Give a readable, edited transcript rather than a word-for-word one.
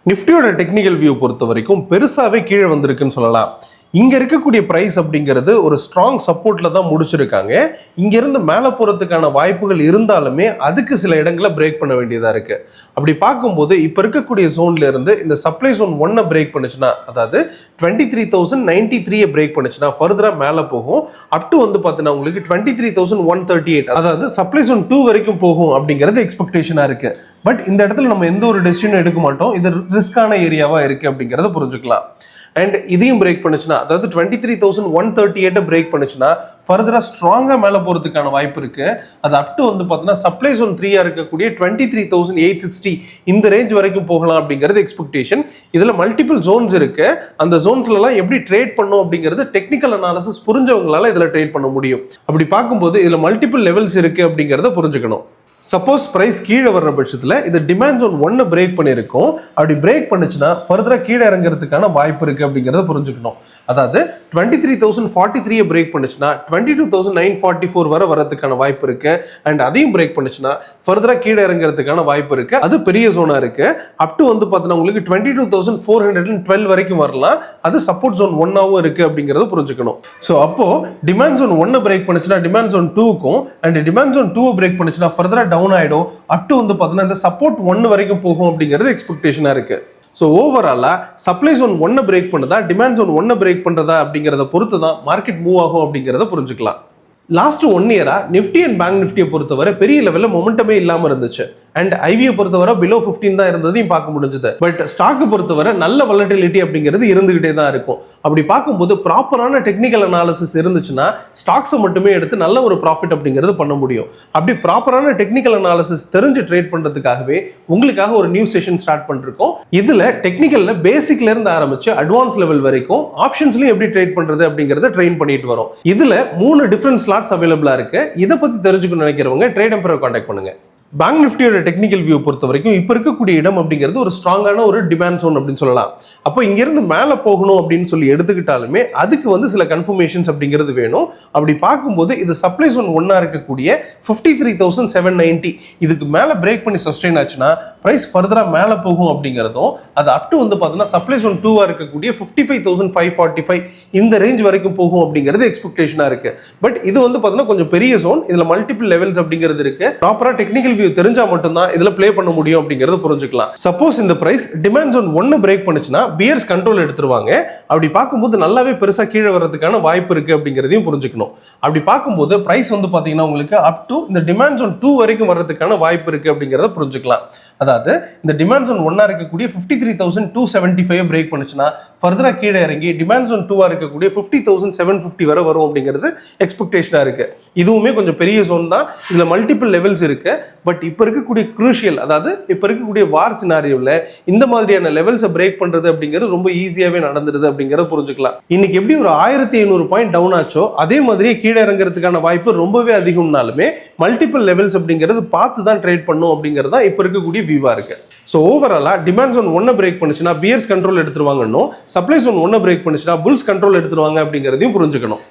நிஃப்டியோட technical view பொறுத்த வரைக்கும் பெருசாவே கீழே வந்திருக்குன்னு சொல்லலாம். இங்க இருக்கக்கூடிய பிரைஸ் அப்படிங்கிறது ஒரு ஸ்ட்ராங் சப்போர்ட்ல தான் முடிச்சிருக்காங்க. இங்க இருந்து மேல போறதுக்கான வாய்ப்புகள் இருந்தாலுமே அதுக்கு சில இடங்களை பிரேக் பண்ண வேண்டியதா இருக்கு. அப்படி பார்க்கும்போது இப்ப இருக்கக்கூடிய ஜோன்ல இருந்து இந்த சப்ளை ஜோன் 1 பிரேக் பண்ணுச்சுன்னா, அதாவது 23,093 பிரேக் பண்ணுச்சுன்னா ஃபர்தரா மேல போகும். அப் டு வந்து பாத்தீங்கன்னா உங்களுக்கு 23,138, அதாவது சப்ளை ஜோன் 2 வரைக்கும் போகும் அப்படிங்கிறது எக்ஸ்பெக்டேஷனா இருக்கு. பட் இந்த இடத்துல நம்ம எந்த ஒரு டெசிஷனும் எடுக்க மாட்டோம். இது ரிஸ்கான ஏரியாவா இருக்கு அப்படிங்கறத புரிஞ்சுக்கலாம். அண்ட் இதையும் பிரேக் பண்ணுச்சுன்னா, அதாவது 23,138 பிரேக் பண்ணுச்சுன்னா ஃபர்தரா ஸ்ட்ராங்கா மேல போறதுக்கான வாய்ப்பு இருக்கு. அது அப் டு வந்து பாத்தீங்கன்னா சப்ளை ஜோன் 3 இருக்கக்கூடிய 23,860 இந்த ரேஞ்ச் வரைக்கும் போகலாம் அப்படிங்கிறது எக்ஸ்பெக்டேஷன். இதுல மல்டிபிள் ஜோன்ஸ் இருக்கு. அந்த ஜோன்ஸ்ல எல்லாம் எப்படி ட்ரேட் பண்ணும் அப்படிங்கிறது டெக்னிக்கல் அனாலிசிஸ் புரிஞ்சவங்களால இதுல ட்ரேட் பண்ண முடியும். அப்படி பார்க்கும்போது இதுல மல்டிபிள் லெவல்ஸ் இருக்கு அப்படிங்கறத புரிஞ்சுக்கணும். சப்போஸ் பிரைஸ் கீழே வர்ற பட்சத்தில் இது டிமாண்ட் ஜோன் 1 பிரேக் பண்ணியிருக்கோம். அப்படி பிரேக் பண்ணுச்சுன்னா ஃபர்தரா கீழே இறங்குறதுக்கான வாய்ப்பு இருக்கு அப்படிங்கிறத புரிஞ்சுக்கணும். அதாவது 23,043 பிரேக் பண்ணுச்சுன்னா 22,944 வரை வரதுக்கான வாய்ப்பு இருக்கு. அண்ட் அதையும் பிரேக் பண்ணுச்சுன்னா ஃபர்தரா கீழே இறங்குறதுக்கான வாய்ப்பு இருக்கு. அது பெரிய ஜோனா இருக்கு. அப் டு வந்து பார்த்தீங்கன்னா உங்களுக்கு 22,412 வரைக்கும் வரலாம். அது சப்போர்ட் ஜோன் 1ஆவும் இருக்கு அப்படிங்கிறத புரிஞ்சுக்கணும். ஸோ அப்போ டிமாண்ட் ஜோன் 1 பிரேக் பண்ணுச்சுன்னா டிமாண்ட் ஜோன் 2க்கும், அண்ட் டிமாண்ட் ஜோன் 2 பிரேக் பண்ணுச்சுன்னா ஃபர்தரா டவுன் ஆயிடும். அப் டு வந்து பார்த்தீங்கன்னா இந்த சப்போர்ட் 1 வரைக்கும் போகும் அப்படிங்கிறது எக்ஸ்பெக்டேஷனா இருக்கு. ஸோ ஓவராலா சப்ளை ஜோன் 1 பிரேக் பண்ணுதா, டிமாண்ட் ஜோன் 1 பிரேக் பண்றதா அப்படிங்கிறத பொறுத்து தான் மார்க்கெட் மூவ் ஆகும் அப்படிங்கிறத புரிஞ்சுக்கலாம். லாஸ்ட் 1 இயரா நிஃப்டி அண்ட் பேங்க் நிஃப்டியை பொறுத்தவரை பெரிய லெவலில் மொமெண்டமே இல்லாமல் இருந்துச்சு. அண்ட் ஐவியை பொறுத்தவரை பிலோ 15 தான் இருந்ததையும் பார்க்க முடிஞ்சது. பட் ஸ்டாக்கை பொறுத்தவரை நல்ல வாலட்டிலிட்டி அப்படிங்கிறது இருந்துகிட்டே தான் இருக்கும். அப்படி பார்க்கும்போது ப்ராப்பரான டெக்னிக்கல் அனாலிசிஸ் இருந்துச்சுன்னா ஸ்டாக்ஸை மட்டுமே எடுத்து நல்ல ஒரு ப்ராஃபிட் அப்படிங்கிறது பண்ண முடியும். அப்படி ப்ராப்பரான டெக்னிக்கல் அனாலிசிஸ் தெரிஞ்சு ட்ரேட் பண்றதுக்காகவே உங்களுக்காக ஒரு நியூ செஷன் ஸ்டார்ட் பண்ணிருக்கோம். இதுல டெக்னிக்கல்ல பேசிக்ல இருந்து ஆரம்பிச்சு அட்வான்ஸ் லெவல் வரைக்கும் ஆப்ஷன்ஸ்லயும் எப்படி ட்ரேட் பண்றது அப்படிங்கறத ட்ரெயின் பண்ணிட்டு வரோம். இதுல 3 டிஃபரெண்ட் ஸ்லாட்ஸ் அவைலபிளா இருக்கு. இதை பத்தி தெரிஞ்சுக்கணும்னு நினைக்கிறவங்க ட்ரேட் எம்பரரை கான்டாக்ட் பண்ணுங்க. பேங்க் நிஃப்டியோட டெக்னிக்கல் வியூ பொறுத்த வரைக்கும் இப்போ இருக்கக்கூடிய இடம் அப்படிங்கிறது ஒரு ஸ்ட்ராங்கான ஒரு டிமாண்ட் ஜோன் அப்படின்னு சொல்லலாம். அப்போ இங்கிருந்து மேலே போகணும் அப்படின்னு சொல்லி எடுத்துக்கிட்டாலுமே அதுக்கு வந்து சில கன்ஃபர்மேஷன்ஸ் அப்படிங்கிறது வேணும். அப்படி பார்க்கும்போது இது சப்ளை ஜோன் 1 இருக்கக்கூடிய 53,790 இதுக்கு மேலே பிரேக் பண்ணி சஸ்டெயின் ஆச்சுன்னா பிரைஸ் ஃபர்தரா மேலே போகும் அப்படிங்கிறதும், அது அப் டு வந்து பார்த்தீங்கன்னா சப்ளை ஜோன் 2 இருக்கக்கூடிய 55,545 இந்த ரேஞ்ச் வரைக்கும் போகும் அப்படிங்கிறது எக்ஸ்பெக்டேஷனா இருக்கு. பட் இது வந்து பார்த்தீங்கன்னா கொஞ்சம் பெரிய ஜோன். இதுல மல்டிபிள் லெவல்ஸ் அப்படிங்கிறது இருக்கு. ப்ராப்பரா டெக்னிக்கல் தெரிஞ்சா மட்டும்தான் இதுல ப்ளே பண்ண முடியும் அப்படிங்கறத புரிஞ்சுக்கலாம். சப்போஸ் இந்த பிரைஸ் டிமாண்ட் ஜோன் 1 பிரேக் பண்ணுச்சுன்னா பியர்ஸ் கண்ட்ரோல் எடுத்துருவாங்க. அப்படி பார்க்கும்போது நல்லாவே பெருசா கீழே வர்றதுக்கான வாய்ப்பு இருக்கு அப்படிங்கறதையும் புரிஞ்சுக்கணும். அப்படி பார்க்கும்போது பிரைஸ் வந்து பாத்தீங்கன்னா உங்களுக்கு அப் டு இந்த டிமாண்ட் ஜோன் 2 வரைக்கும் வர்றதுக்கான வாய்ப்பு இருக்கு அப்படிங்கறத புரிஞ்சுக்கலாம். அதாவது இந்த டிமாண்ட் ஜோன் 1 இருக்கக்கூடிய 53,275 பிரேக் பண்ணுச்சுன்னா ஃபர்தரா கீழே இறங்கி டிமாண்ட் ஜோன் 2 இருக்கக்கூடிய 50,750 வரை வரும் அப்படிங்கிறது எக்ஸ்பெக்டேஷனா இருக்கு. இதுவுமே கொஞ்சம் பெரிய ஜோன் தான். இதுல மல்டிபிள் லெவல்ஸ் இருக்கு. பட் இப்போ இருக்கக்கூடிய குரூஷியல், அதாவது இப்போ இருக்கக்கூடிய வார் சினாரியோவில் இந்த மாதிரியான லெவல்ஸை பிரேக் பண்றது அப்படிங்கிறது ரொம்ப ஈஸியாவே நடந்துருது அப்படிங்கிறத புரிஞ்சுக்கலாம். இன்னைக்கு எப்படி ஒரு 1500 பாயிண்ட் டவுன் ஆச்சோ அதே மாதிரியே கீழே இறங்குறதுக்கான வாய்ப்பு ரொம்பவே அதிகம்னாலுமே மல்டிபிள் லெவல்ஸ் அப்படிங்கிறது பார்த்து தான் ட்ரேட் பண்ணும் அப்படிங்கிறது தான் இப்போ இருக்கக்கூடிய வியூவா இருக்கு. ஸோ ஓவராலா டிமாண்ட் ஜோன் 1 பிரேக் பண்ணுச்சுன்னா பியர்ஸ் கண்ட்ரோல் எடுத்துருவாங்கன்னு, சப்ளை ஜோன் 1 பிரேக் பண்ணுச்சுன்னா புல்ஸ் கண்ட்ரோல் எடுத்துருவாங்க அப்படிங்கிறதையும் புரிஞ்சுக்கணும்.